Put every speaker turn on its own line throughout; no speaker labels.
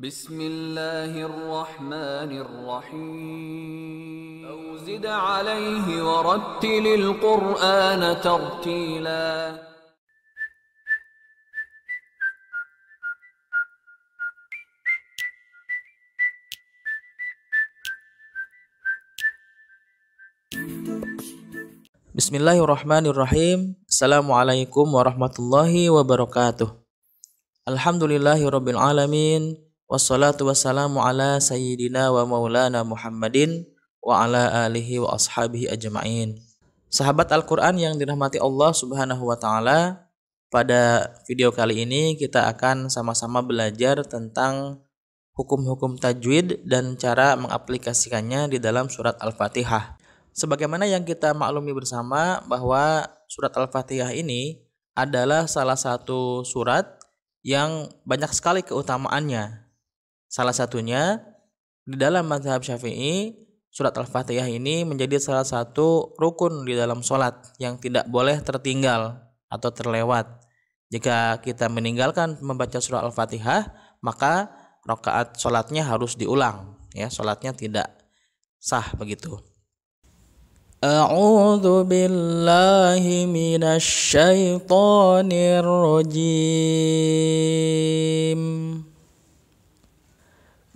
Bismillahirrahmanirrahim. أو زد عليه ورتل القرآن ترتيلا.
Bismillahirrahmanirrahim. Assalamualaikum warahmatullahi wabarakatuh. Alhamdulillahirabbil alamin. Wassalatu wassalamu ala sayyidina wa maulana Muhammadin wa ala alihi wa ashabihi ajma'in. Sahabat Al-Qur'an yang dirahmati Allah Subhanahu wa taala, pada video kali ini kita akan sama-sama belajar tentang hukum-hukum tajwid dan cara mengaplikasikannya di dalam surat Al-Fatihah. Sebagaimana yang kita maklumi bersama bahwa surat Al-Fatihah ini adalah salah satu surat yang banyak sekali keutamaannya. Salah satunya di dalam mazhab Syafi'i, surat Al-Fatihah ini menjadi salah satu rukun di dalam sholat yang tidak boleh tertinggal atau terlewat. Jika kita meninggalkan membaca surat Al-Fatihah, maka rakaat sholatnya harus diulang, ya, sholatnya tidak sah begitu. A'udzu billahi minasy syaithanir rajim.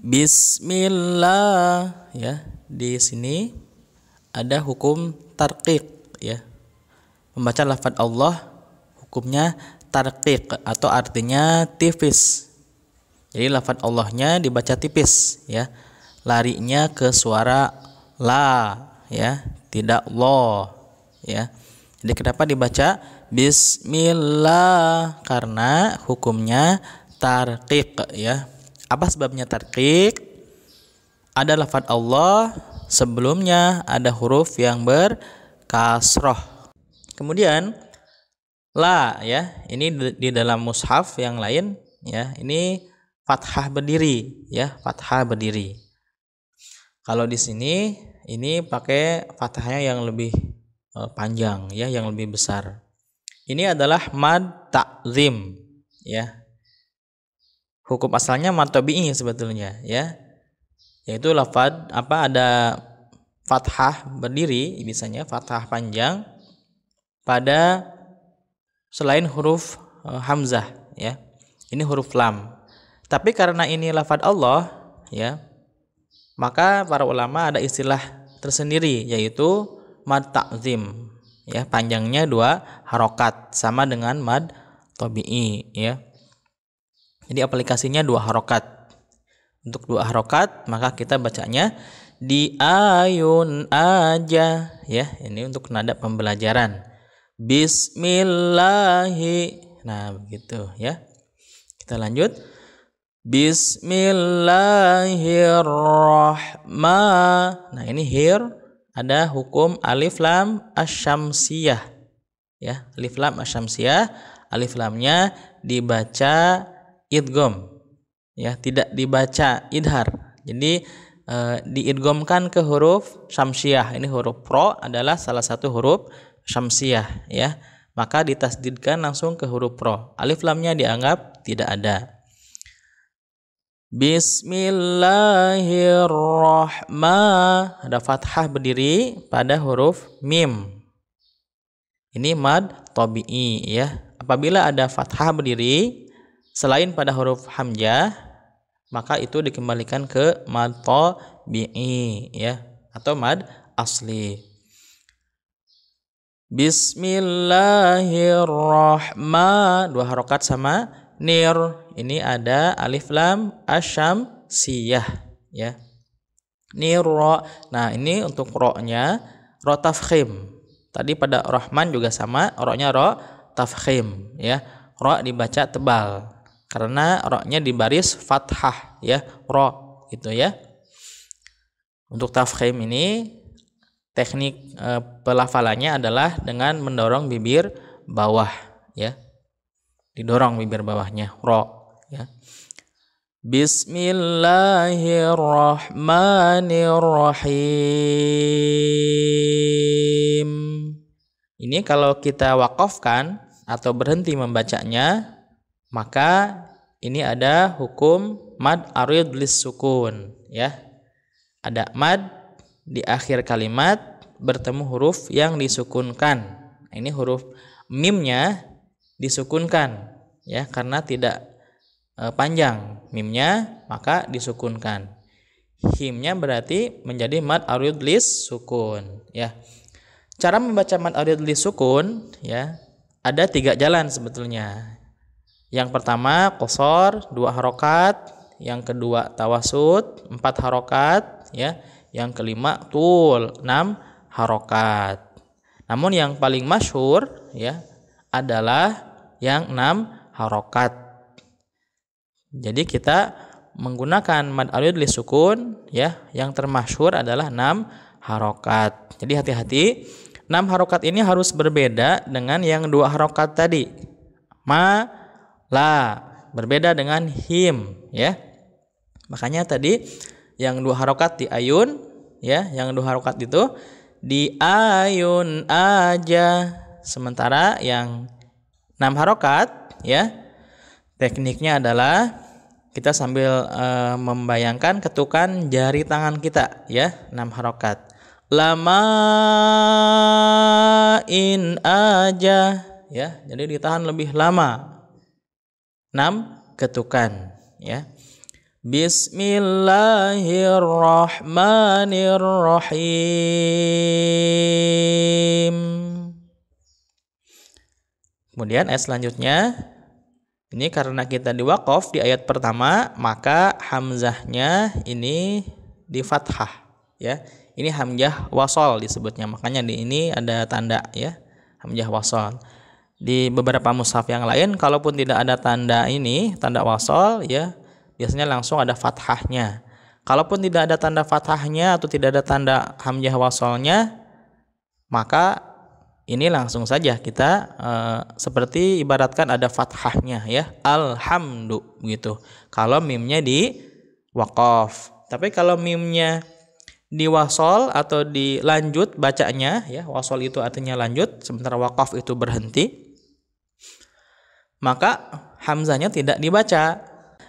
Bismillah, ya. Di sini ada hukum tarqiq, ya. Membaca lafaz Allah hukumnya tarqiq atau artinya tipis. Jadi lafaz Allahnya dibaca tipis, ya. Larinya ke suara la, ya, tidak lo, ya. Jadi kenapa dibaca Bismillah? Karena hukumnya tarqiq, ya. Apa sebabnya tarqiq? Ada lafaz Allah, sebelumnya ada huruf yang berkasroh. Kemudian la, ya, ini di dalam mushaf yang lain, ya, ini fathah berdiri, ya, fathah berdiri. Kalau di sini ini pakai fathahnya yang lebih panjang, ya, yang lebih besar. Ini adalah mad ta'zim, ya. Hukum asalnya mad tabi'i sebetulnya, ya. Yaitu lafaz ada fathah berdiri, misalnya fathah panjang pada selain huruf hamzah, ya. Ini huruf lam. Tapi karena ini lafaz Allah, ya, maka para ulama ada istilah tersendiri yaitu mad ta'zim, ya, panjangnya 2 harokat sama dengan mad tabi'i, ya. Jadi aplikasinya 2 harokat. Untuk 2 harokat maka kita bacanya di ayun aja, ya. Ini untuk nada pembelajaran. Bismillahi. Nah, begitu, ya. Kita lanjut. Bismillahirrahmanirrahim. Nah, ini hir ada hukum alif lam asyamsiyah, ya. Alif lam asyamsiyah, alif lamnya dibaca idgham, ya, tidak dibaca idhar. Jadi diidghamkan ke huruf syamsiyah. Ini huruf pro adalah salah satu huruf syamsiyah, ya. Maka ditasdidkan langsung ke huruf pro. Alif lamnya dianggap tidak ada. Bismillahirrahmanirrahim. Ada fathah berdiri pada huruf mim. Ini mad tabi'i, ya. Apabila ada fathah berdiri selain pada huruf hamzah, maka itu dikembalikan ke mad tabi'i, ya, atau mad asli. Bismillahirrahmanirrahim. 2 harokat sama nir. Ini ada alif lam asyamsiyah, ya. Niro. Nah, ini untuk ro-nya ro tafkhim. Tadi pada Rahman juga sama, ro-nya ro tafkhim, ya. Ro dibaca tebal karena ro-nya di baris fathah, ya, ro, gitu, ya. Untuk tafkhim ini teknik pelafalannya adalah dengan mendorong bibir bawah, ya. Didorong bibir bawahnya, ro, ya. Bismillahirrahmanirrahim. Ini kalau kita wakafkan atau berhenti membacanya, maka ini ada hukum mad arid lis sukun ya. Ada mad di akhir kalimat bertemu huruf yang disukunkan. Nah, ini huruf mimnya disukunkan ya karena tidak panjang mimnya maka disukunkan. Himnya berarti menjadi mad arid lis sukun ya. Cara membaca mad arid lis sukun ya ada 3 jalan sebetulnya. Yang pertama qashar 2 harokat, yang kedua tawasud 4 harokat ya, yang kelima tul 6 harokat. Namun yang paling masyhur ya adalah yang 6 harokat. Jadi kita menggunakan mad arid lis sukun ya, yang termasyhur adalah 6 harokat. Jadi hati-hati, 6 harokat ini harus berbeda dengan yang 2 harokat tadi. Ma, la, berbeda dengan him ya. Makanya tadi yang 2 harokat di ayun ya, yang 2 harokat itu di ayun aja. Sementara yang 6 harokat ya, tekniknya adalah kita sambil membayangkan ketukan jari tangan kita ya, 6 harokat. Lamain aja ya, jadi ditahan lebih lama. 6 ketukan ya. Bismillahirrahmanirrahim. Kemudian ayat selanjutnya, ini karena kita di waqaf di ayat pertama, maka hamzahnya ini di fathah ya. Ini hamzah wasol disebutnya, makanya di ini ada tanda ya, hamzah wasol. Di beberapa mushaf yang lain kalaupun tidak ada tanda ini, tanda wasol ya, biasanya langsung ada fathahnya. Kalaupun tidak ada tanda fathahnya atau tidak ada tanda hamzah wasolnya, maka ini langsung saja kita seperti ibaratkan ada fathahnya ya, alhamdu begitu. Kalau mimnya di waqaf. Tapi kalau mimnya di wasol atau dilanjut bacanya ya, wasol itu artinya lanjut, sementara waqaf itu berhenti, maka hamzahnya tidak dibaca.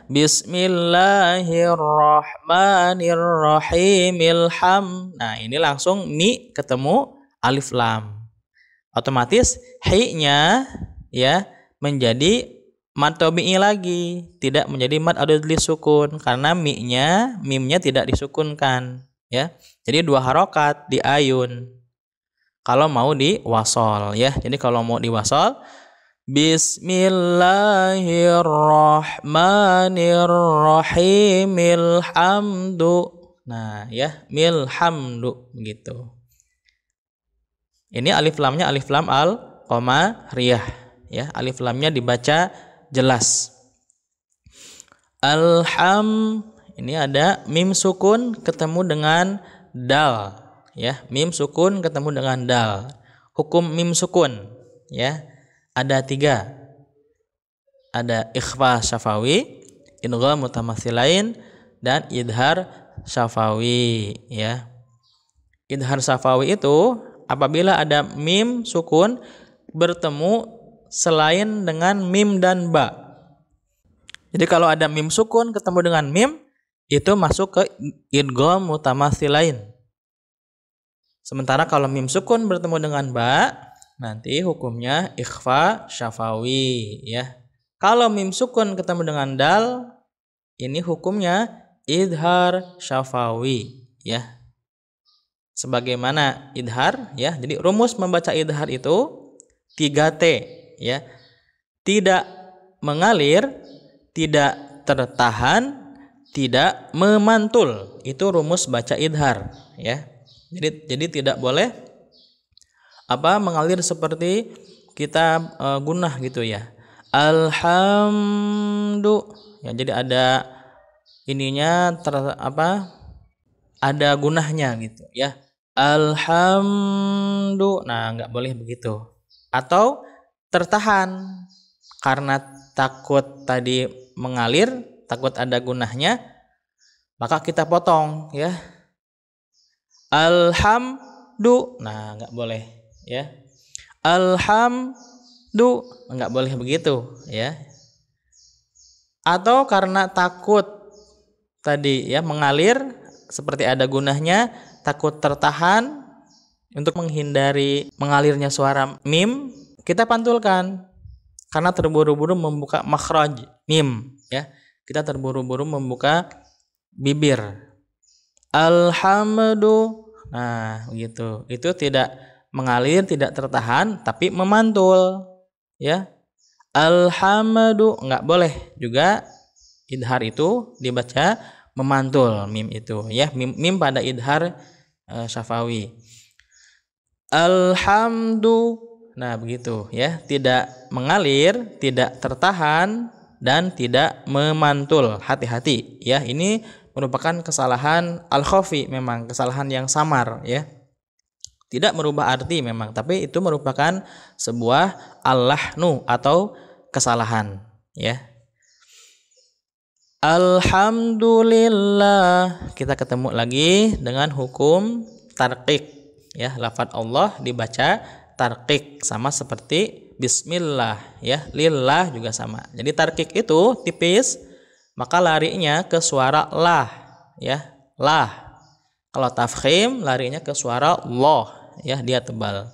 Bismillahirrahmanirrahim ilham. Nah, ini langsung mi ketemu alif lam. Otomatis hi-nya ya menjadi mad tabi'i lagi, tidak menjadi mad arid lis sukun karena mimnya tidak disukunkan ya. Jadi 2 harokat di ayun. Kalau mau di wasol ya. Jadi kalau mau di wasol, Bismillahirrahmanirrahim ilhamdu. Nah ya, milhamdu begitu. Ini alif lamnya alif lam al-qamariyah ya. Alif lamnya dibaca jelas. Alham, ini ada mim sukun ketemu dengan dal ya. Mim sukun ketemu dengan dal. Hukum mim sukun ya ada 3. Ada ikhfa syafawi, idgham mutamatsilain, dan idhar syafawi ya. Idhar syafawi itu apabila ada mim sukun bertemu selain dengan mim dan ba. Jadi kalau ada mim sukun ketemu dengan mim, itu masuk ke idgham mutamatsilain. Sementara kalau mim sukun bertemu dengan ba, nanti hukumnya ikhfa syafawi ya. Kalau mim sukun ketemu dengan dal, ini hukumnya idhar syafawi ya. Sebagaimana idhar ya. Jadi rumus membaca idhar itu 3T ya. Tidak mengalir, tidak tertahan, tidak memantul. Itu rumus baca idhar ya. Jadi tidak boleh mengalir seperti kita gunah gitu ya. Alhamdu ya, jadi ada ininya ada gunahnya gitu ya. Alhamdu. Nah, enggak boleh begitu. Atau tertahan karena takut tadi mengalir, takut ada gunahnya, maka kita potong ya. Alhamdu. Nah, enggak boleh ya. Alhamdu, enggak boleh begitu ya. Atau karena takut tadi ya, mengalir seperti ada gunahnya, takut tertahan. Untuk menghindari mengalirnya suara mim, kita pantulkan karena terburu-buru membuka makhraj mim ya. Kita terburu-buru membuka bibir. Alhamdu. Nah, begitu. Itu tidak mengalir, tidak tertahan tapi memantul ya. Alhamdu enggak boleh juga idhar itu dibaca memantul mim itu ya. Mim pada idhar syafawi. Alhamdu. Nah, begitu ya, tidak mengalir, tidak tertahan dan tidak memantul. Hati-hati ya, ini merupakan kesalahan al-khafi, memang kesalahan yang samar ya. Tidak merubah arti memang, tapi itu merupakan sebuah al-lahnu atau kesalahan ya. Alhamdulillah. Kita ketemu lagi dengan hukum tarqiq ya, lafaz Allah dibaca tarqiq sama seperti bismillah ya, lillah juga sama. Jadi tarqiq itu tipis, maka larinya ke suara lah ya, lah. Kalau tafkhim larinya ke suara Allah ya, dia tebal.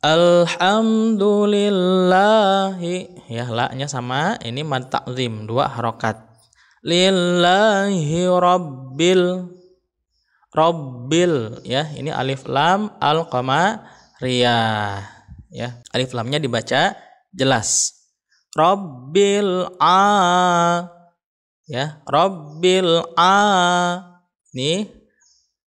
Alhamdulillahi ya, la-nya sama, ini mad ta'zim 2 harokat. Lillahi Rabbil ya, ini alif lam al-qamariyah ya. Alif lamnya dibaca jelas. Rabbil ya, Rabbil ini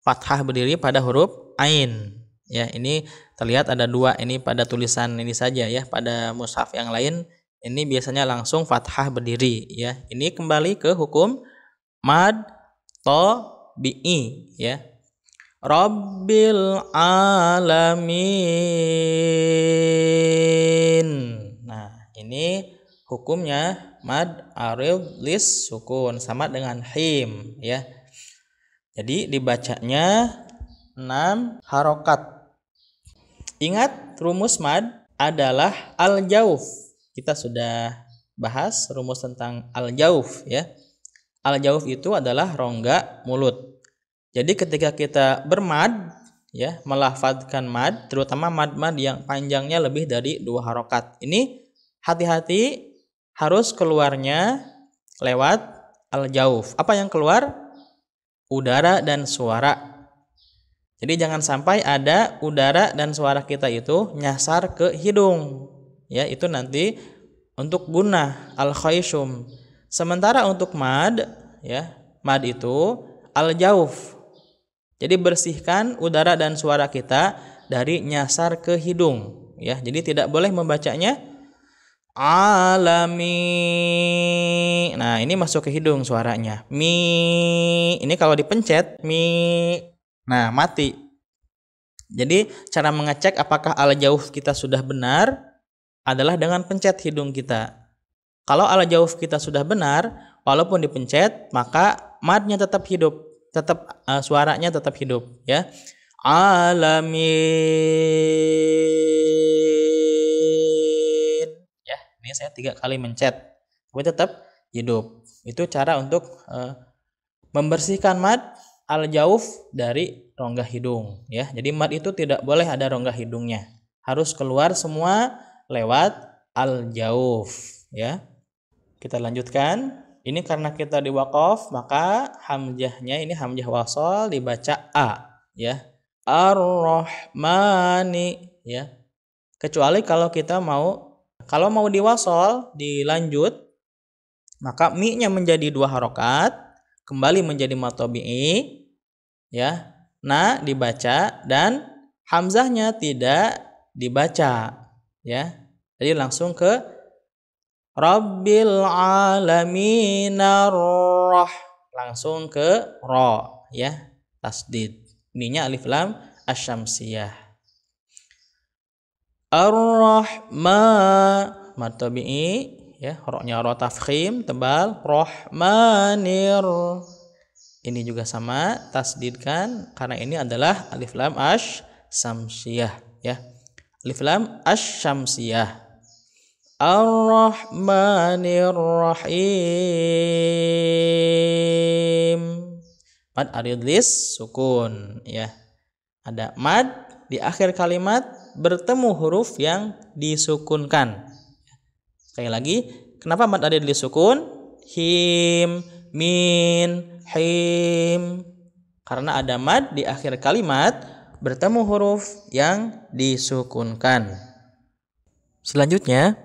fathah berdiri pada huruf ain ya. Ini terlihat ada 2 ini pada tulisan ini saja ya. Pada mushaf yang lain ini biasanya langsung fathah berdiri ya. Ini kembali ke hukum mad tabi'i ya. Rabbil alamin. Nah, ini hukumnya mad arid lis sukun sama dengan him ya. Jadi dibacanya 6 harokat. Ingat, rumus mad adalah al-jauf. Kita sudah bahas rumus tentang al-jauf ya. Al-jauf itu adalah rongga mulut. Jadi ketika kita bermad ya, melafadzkan mad, terutama mad-mad yang panjangnya lebih dari 2 harokat. Ini hati-hati, harus keluarnya lewat al-jauf. Apa yang keluar? Udara dan suara. Jadi jangan sampai ada udara dan suara kita itu nyasar ke hidung. Ya, itu nanti untuk gunnah al-khayshum. Sementara untuk mad ya, mad itu al-jauf. Jadi bersihkan udara dan suara kita dari nyasar ke hidung ya. Jadi tidak boleh membacanya alami. Nah, ini masuk ke hidung suaranya. Mi. Ini kalau dipencet mi. Nah, mati. Jadi cara mengecek apakah al-jauf kita sudah benar adalah dengan pencet hidung kita. Kalau al-jauf kita sudah benar, walaupun dipencet, maka madnya tetap hidup. Tetap suaranya tetap hidup ya. Alamin ya, ini saya 3 kali mencet tapi tetap hidup. Itu cara untuk membersihkan mad al-jauf dari rongga hidung ya. Jadi mad itu tidak boleh ada rongga hidungnya, harus keluar semua lewat al-jauf ya. Kita lanjutkan. Ini karena kita di waqaf, maka hamzahnya ini hamzah wasal dibaca a ya. Ar-Rahmani ya. Kecuali kalau mau diwasal dilanjut, maka mi-nya menjadi 2 harokat, kembali menjadi mad tabi'i ya. Na dibaca dan hamzahnya tidak dibaca ya. Jadi langsung ke Rabbil alamin langsung ke ra ya, tasdid. Ininya alif lam asy-syamsiyah. Ar-Rahman mad tabi'i ya, ra-nya ra tafkhim tebal. Rahmanir. Ini juga sama, tasdidkan karena ini adalah alif lam asy-syamsiyah ya. Alif lam asy-syamsiyah. Ar-Rahmanir Rahim. Mad arid lis sukun ya. Ada mad di akhir kalimat bertemu huruf yang disukunkan. Sekali lagi, kenapa mad arid lis sukun? Him, min, him. Karena ada mad di akhir kalimat bertemu huruf yang disukunkan. Selanjutnya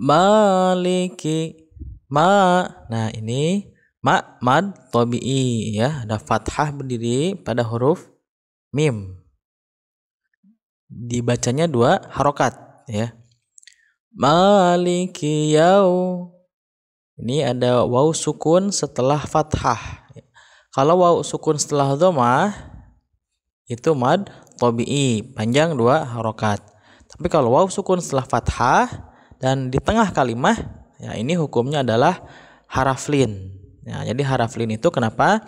maliki ma. Nah, ini ma mad tabi'i ya, ada fathah berdiri pada huruf mim. Dibacanya 2 harokat ya. Maliki yau. Ini ada waw sukun setelah fathah. Kalau waw sukun setelah dhammah itu mad tabi'i, panjang 2 harokat. Tapi kalau waw sukun setelah fathah dan di tengah kalimah, ya ini hukumnya adalah haraf lin. Ya, jadi haraf lin itu kenapa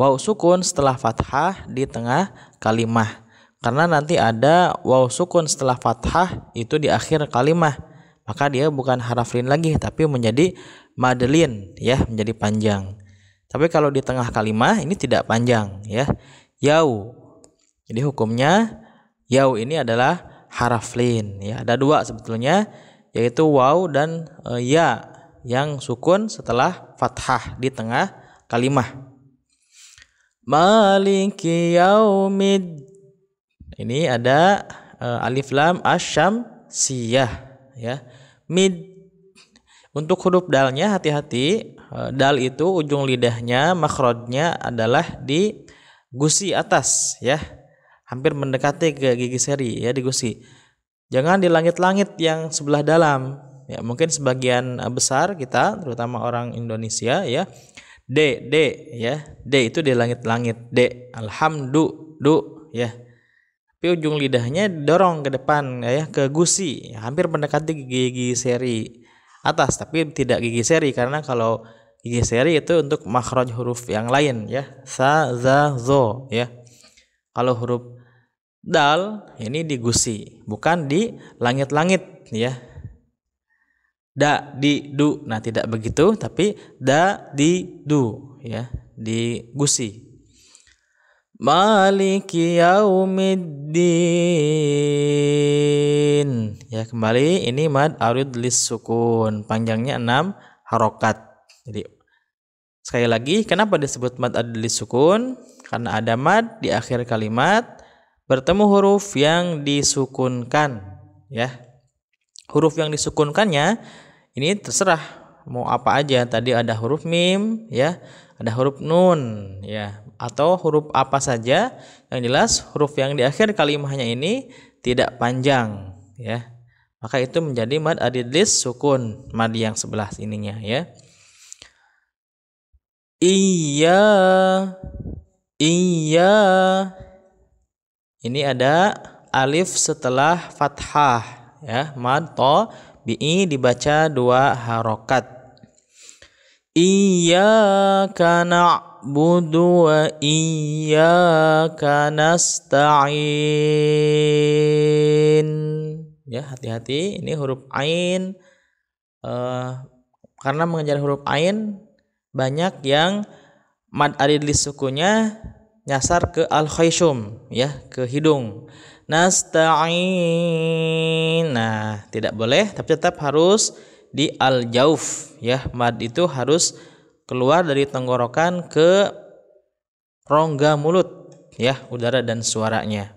waw sukun setelah fathah di tengah kalimah? Karena nanti ada waw sukun setelah fathah itu di akhir kalimah, maka dia bukan haraf lin lagi tapi menjadi madlin ya, menjadi panjang. Tapi kalau di tengah kalimah ini tidak panjang ya. Yau. Jadi hukumnya yau ini adalah haraf lin ya. Ada 2 sebetulnya, yaitu waw dan ya yang sukun setelah fathah di tengah kalimah. Maliki yaumid. Ini ada alif lam asy-syamsiyah ya. Mid. Untuk huruf dalnya hati-hati. Dal itu ujung lidahnya makhrajnya adalah di gusi atas ya. Hampir mendekati ke gigi seri ya, di gusi. Jangan di langit-langit yang sebelah dalam. Ya, mungkin sebagian besar kita, terutama orang Indonesia ya. D ya. D itu di langit-langit. D. Alhamdu ya. Tapi ujung lidahnya dorong ke depan ya, ke gusi, ya, hampir mendekati gigi seri atas, tapi tidak gigi seri karena kalau gigi seri itu untuk makhraj huruf yang lain ya. Sa, za, zo ya. Kalau huruf dal ini di gusi, bukan di langit-langit ya. Da, di, du. Nah, tidak begitu, tapi da, di, du ya, di gusi. Maliki yaumiddin. Ya, kembali ini mad arid lis sukun, panjangnya 6 harokat. Jadi sekali lagi, kenapa disebut mad arid lis sukun? Karena ada mad di akhir kalimat bertemu huruf yang disukunkan ya. Huruf yang disukunkannya ini terserah mau apa aja. Tadi ada huruf mim ya, ada huruf nun ya, atau huruf apa saja. Yang jelas huruf yang di akhir kalimahnya ini tidak panjang ya. Maka itu menjadi mad arid lis sukun, mad yang sebelah sininya ya. Iya. Ini ada alif setelah fathah ya, mad tabi'i dibaca 2 harokat. Iyyaka na'budu wa iyyaka nasta'in. Ya, hati-hati ini huruf ain. Karena mengejar huruf ain banyak yang mad arid lis sukunnya nyasar ke al-khayshum ya, ke hidung. Nasta'in. Nah, tidak boleh, tapi tetap harus di al-jauf ya. Mad itu harus keluar dari tenggorokan ke rongga mulut ya, udara dan suaranya.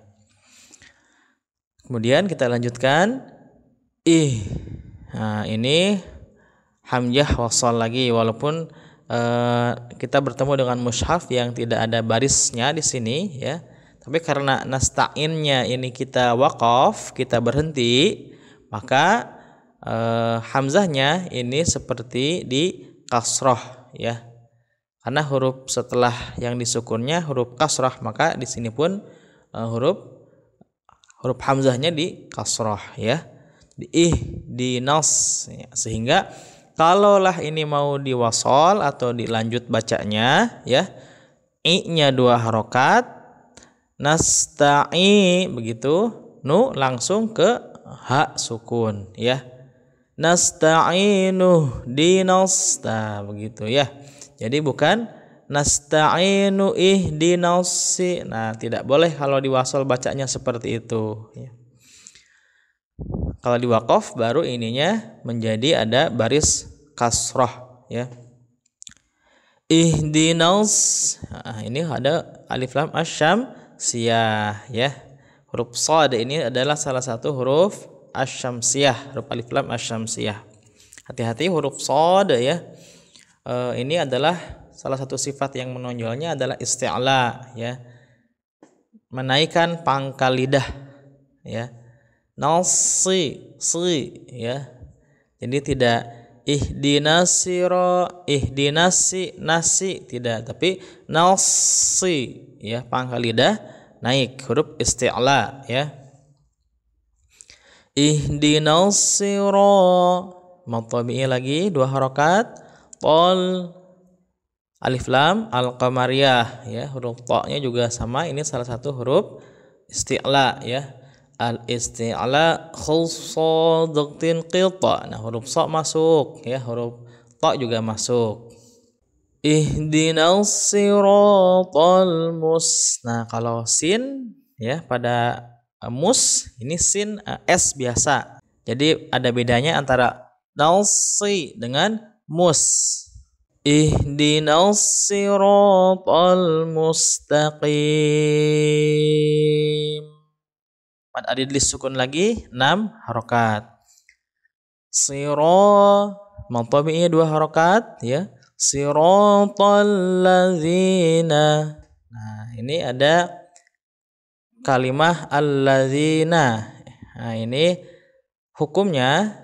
Kemudian kita lanjutkan Nah, ini hamzah wasal lagi, walaupun kita bertemu dengan mushaf yang tidak ada barisnya di sini ya. Tapi karena nasta'innya ini kita waqaf, kita berhenti, maka hamzahnya ini seperti di kasroh ya. Karena huruf setelah yang disukunnya huruf kasroh, maka di sini pun huruf hamzahnya di kasroh ya. Di nas ya. Sehingga kalaulah ini mau diwasol atau dilanjut bacanya ya, i-nya 2 harokat, nasta'i begitu, nu langsung ke ha sukun ya. Nasta'inu dinas, begitu ya. Jadi bukan nasta'inu ihdinas. Nah, tidak boleh kalau di wasol bacanya seperti itu ya. Kalau di waqaf baru ininya menjadi ada baris kasrah ya. Ihdinas. Nah, ini ada alif lam asy-syamsiyah ya. Huruf shad ini adalah salah satu huruf asy-syamsiyah, huruf alif lam asy-syamsiyah. Hati-hati huruf shad ya. Ini adalah salah satu sifat yang menonjolnya adalah isti'la ya. Menaikkan pangkal lidah ya. Nasi ya. Jadi tidak ihdinasi nasi tidak, tapi nasi ya, pangkal lidah naik, huruf isti'la ya. Ihdinasira matabi'i lagi 2 harakat, tol alif lam al-qamariyah ya, huruf ta-nya juga sama, ini salah satu huruf isti'la ya. Al-isti'la khussadaqtin qita. Nah, huruf sa masuk ya, huruf ta juga masuk. Ihdinas siratal Nah, kalau sin ya pada mus ini sin s biasa. Jadi ada bedanya antara nasi dengan mus. Ihdinas siratal mustaqim. Mad adid lis sukun lagi 6 harokat. Sira matabi'i 2 harokat ya. Siratal ladzina. Nah, ini ada kalimah alladzina. Nah, ini hukumnya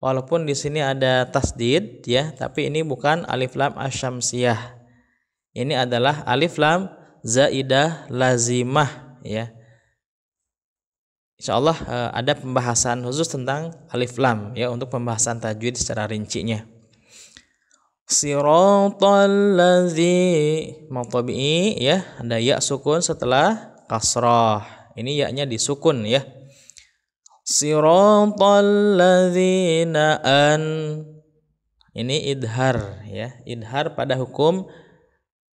walaupun di sini ada tasdid ya, tapi ini bukan alif lam asy-syamsiyah. Ini adalah alif lam zaidah lazimah ya. Insyaallah ada pembahasan khusus tentang alif lam ya, untuk pembahasan tajwid secara rincinya. Siratal ladzi matabi'i ya, ada ya sukun setelah kasrah. Ini ya-nya disukun ya. Siratal ladzina ini idhar ya, idhar pada hukum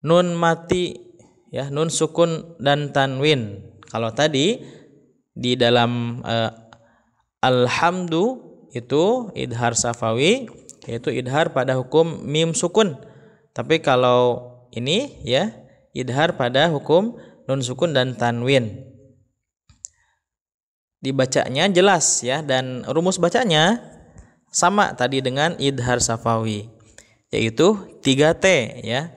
nun mati ya, nun sukun dan tanwin. Kalau tadi di dalam alhamdu itu idhar safawi, yaitu idhar pada hukum mim sukun. Tapi kalau ini ya, idhar pada hukum nun sukun dan tanwin. Dibacanya jelas ya, dan rumus bacanya sama tadi dengan idhar safawi, yaitu 3T ya.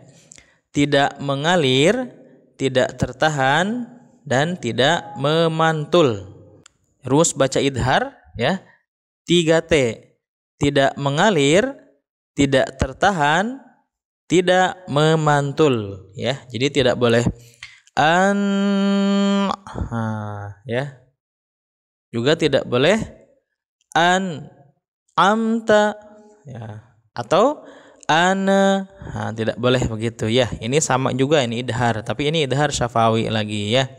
Tidak mengalir, tidak tertahan, dan tidak memantul. Rumus baca idhar ya, 3T. Tidak mengalir, tidak tertahan, tidak memantul ya. Jadi tidak boleh ya. Juga tidak boleh amta ya, atau ana. Tidak boleh begitu ya. Ini sama juga, ini idhar, tapi ini idhar syafawi lagi ya.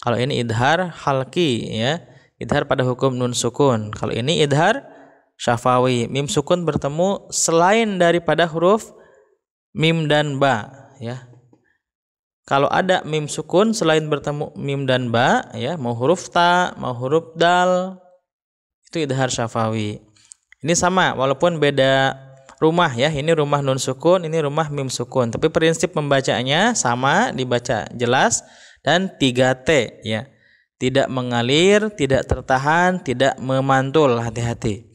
Kalau ini idhar halki ya, idhar pada hukum nun sukun. Kalau ini idhar syafawi, mim sukun bertemu selain daripada huruf mim dan ba ya. Kalau ada mim sukun selain bertemu mim dan ba ya, mau huruf ta, mau huruf dal, itu idhar syafawi. Ini sama walaupun beda rumah ya, ini rumah nun sukun, ini rumah mim sukun, tapi prinsip membacanya sama, dibaca jelas dan 3T ya. Tidak mengalir, tidak tertahan, tidak memantul, hati-hati.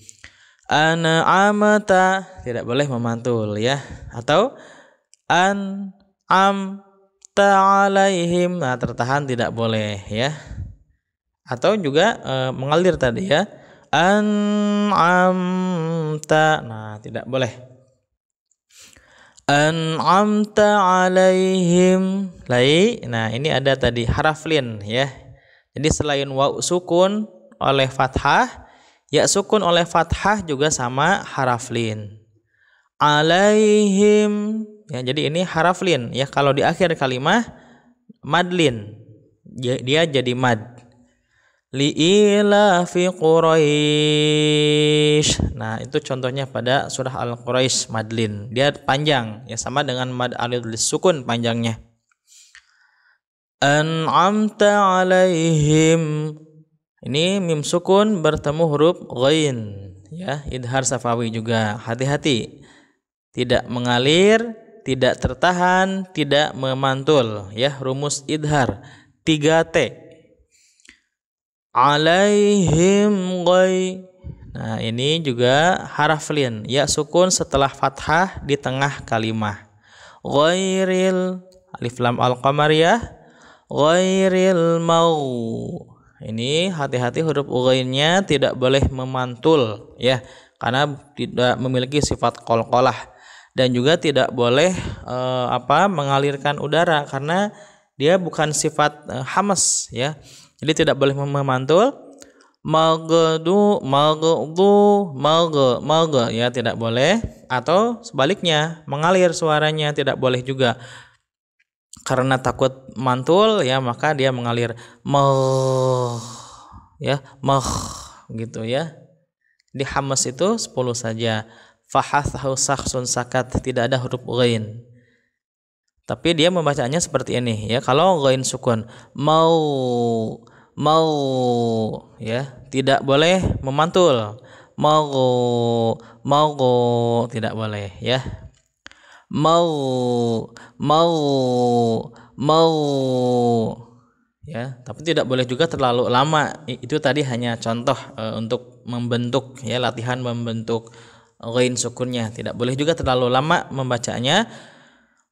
An'amta tidak boleh memantul ya, atau an'amta alaihim, nah tertahan tidak boleh ya. Atau juga mengalir tadi ya, an'amta, nah tidak boleh. An'amta alaihim nah ini ada tadi haraf lin ya. Jadi selain waw sukun oleh fathah, ya sukun oleh fathah juga sama haraf lin. Alaihim ya, jadi ini haraf lin ya. Kalau di akhir kalimat madlin, dia jadi mad. li'ilafi Quraisy. Nah, itu contohnya pada surah Al-Quraisy madlin. Dia panjang, ya sama dengan mad alif lis sukun panjangnya. An'amta alaihim. Ini mim sukun bertemu huruf ghain, ya, idhar safawi juga. Hati-hati. Tidak mengalir, tidak tertahan, tidak memantul, ya, rumus idhar 3T. Alaihim ghai. Nah, ini juga haraf lin, ya sukun setelah fathah di tengah kalimah. Ghairil, alif lam al-qamariyah, ghairil mau. Ini hati-hati huruf ghainnya tidak boleh memantul, ya, karena tidak memiliki sifat qalqalah, dan juga tidak boleh mengalirkan udara karena dia bukan sifat hamas, ya. Jadi tidak boleh memantul. Magdu ya tidak boleh, atau sebaliknya mengalir suaranya tidak boleh juga. Karena takut mantul, ya, maka dia mengalir ya, gitu, ya. Di hamas itu 10 saja. Fahathu sakhsun sakat, tidak ada huruf ghain. Tapi dia membacanya seperti ini, ya. Kalau ghain sukun mau, ya, tidak boleh memantul. Mau tidak boleh, ya. Mau, ya. Tapi tidak boleh juga terlalu lama. Itu tadi hanya contoh untuk membentuk, ya, latihan membentuk ghain sukunnya. Tidak boleh juga terlalu lama membacanya.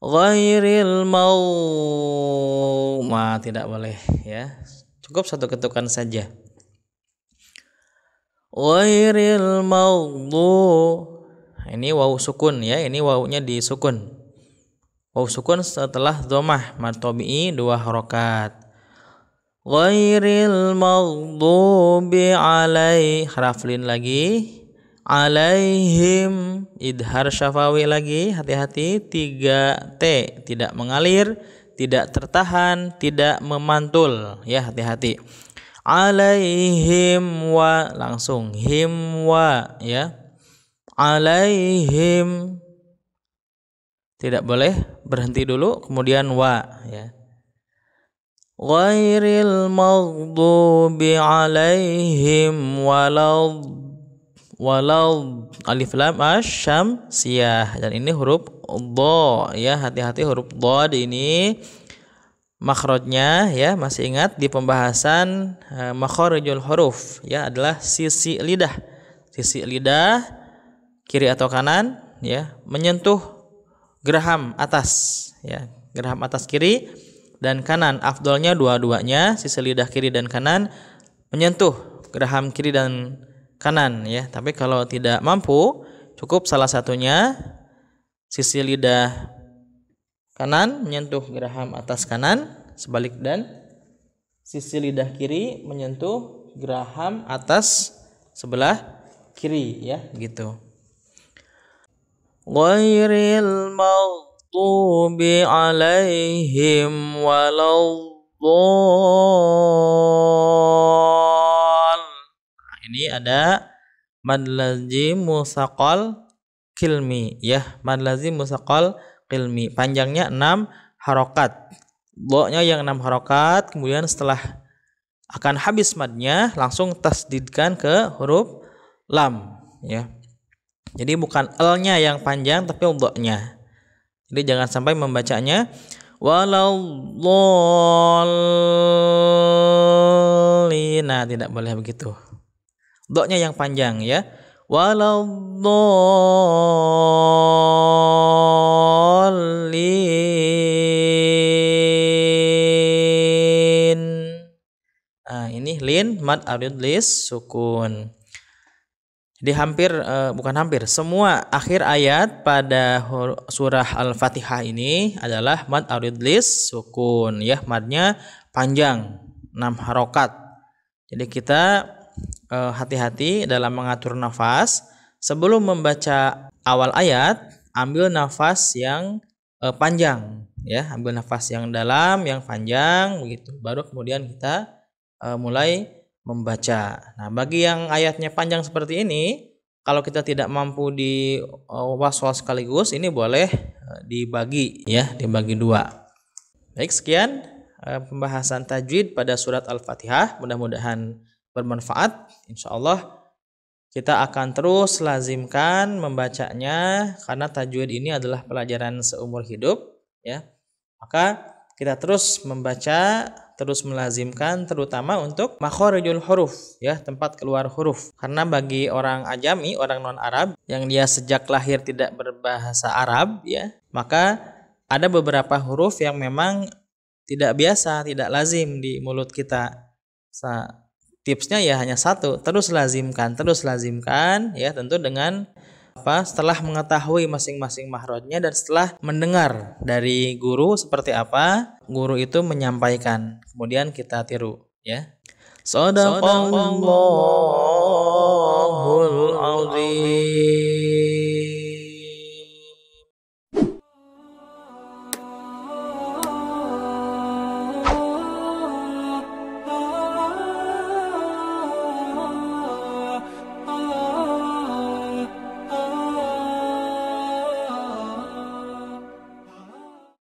Ghairil mau, tidak boleh, ya. Cukup satu ketukan saja. Ghairil maghdu. Ini waw sukun, ya. Ini wawnya disukun. Waw sukun setelah dhammah mad tabi'i 2 harokat. Ghairil maghdubi haraf lin lagi. Alaihim idhar syafawi lagi. Hati-hati 3T, tidak mengalir, tidak tertahan, tidak memantul, ya, hati-hati. Alaihim wa, langsung him wa, ya. Alaihim, tidak boleh berhenti dulu kemudian wa, ya. Ghairil maghdubi alaihim walau alif lam asy-syamsiyah, dan ini huruf dha, ya, hati-hati huruf dha ini makhrajnya, ya, masih ingat di pembahasan makharijul huruf, ya, adalah sisi lidah kiri atau kanan, ya, menyentuh geraham atas, ya, geraham atas kiri dan kanan. Afdolnya dua-duanya, sisi lidah kiri dan kanan menyentuh geraham kiri dan kanan, ya. Tapi kalau tidak mampu, cukup salah satunya, sisi lidah kanan menyentuh geraham atas kanan, sebalik, dan sisi lidah kiri menyentuh geraham atas sebelah kiri, ya, gitu. Ghairil maghdubi alaihim waladdallin. Ini ada mad lazim mutsaqal qilmi, ya, mad lazim mutsaqal qilmi, panjangnya 6 harokat. Dha-nya yang 6 harokat, kemudian setelah akan habis madnya langsung tasdidkan ke huruf lam, ya. Jadi bukan l-nya yang panjang tapi dha-nya. Jadi jangan sampai membacanya waladdallin. Nah, tidak boleh begitu. Dha-nya yang panjang, ya. Waladdallin. Nah, ini lin mad arid lis sukun. Jadi semua akhir ayat pada surah Al-Fatihah ini adalah mad arid lis sukun, ya, madnya panjang 6 harokat. Jadi kita hati-hati dalam mengatur nafas. Sebelum membaca awal ayat, ambil nafas yang panjang, ya, ambil nafas yang dalam, yang panjang, begitu. Baru kemudian kita mulai membaca. Nah, bagi yang ayatnya panjang seperti ini, kalau kita tidak mampu di was-was sekaligus, ini boleh dibagi ya, dibagi dua. Baik, sekian pembahasan tajwid pada surat Al-Fatihah. Mudah-mudahan bermanfaat. Insyaallah kita akan terus lazimkan membacanya karena tajwid ini adalah pelajaran seumur hidup ya. Maka kita terus membaca, terus melazimkan terutama untuk makharijul huruf ya, tempat keluar huruf. Karena bagi orang ajami, orang non-Arab yang dia sejak lahir tidak berbahasa Arab ya, maka ada beberapa huruf yang memang tidak biasa, tidak lazim di mulut kita. Tipsnya ya hanya satu, terus lazimkan ya, tentu dengan setelah mengetahui masing-masing makhrajnya dan setelah mendengar dari guru seperti apa guru itu menyampaikan, kemudian kita tiru ya. Shadaqallah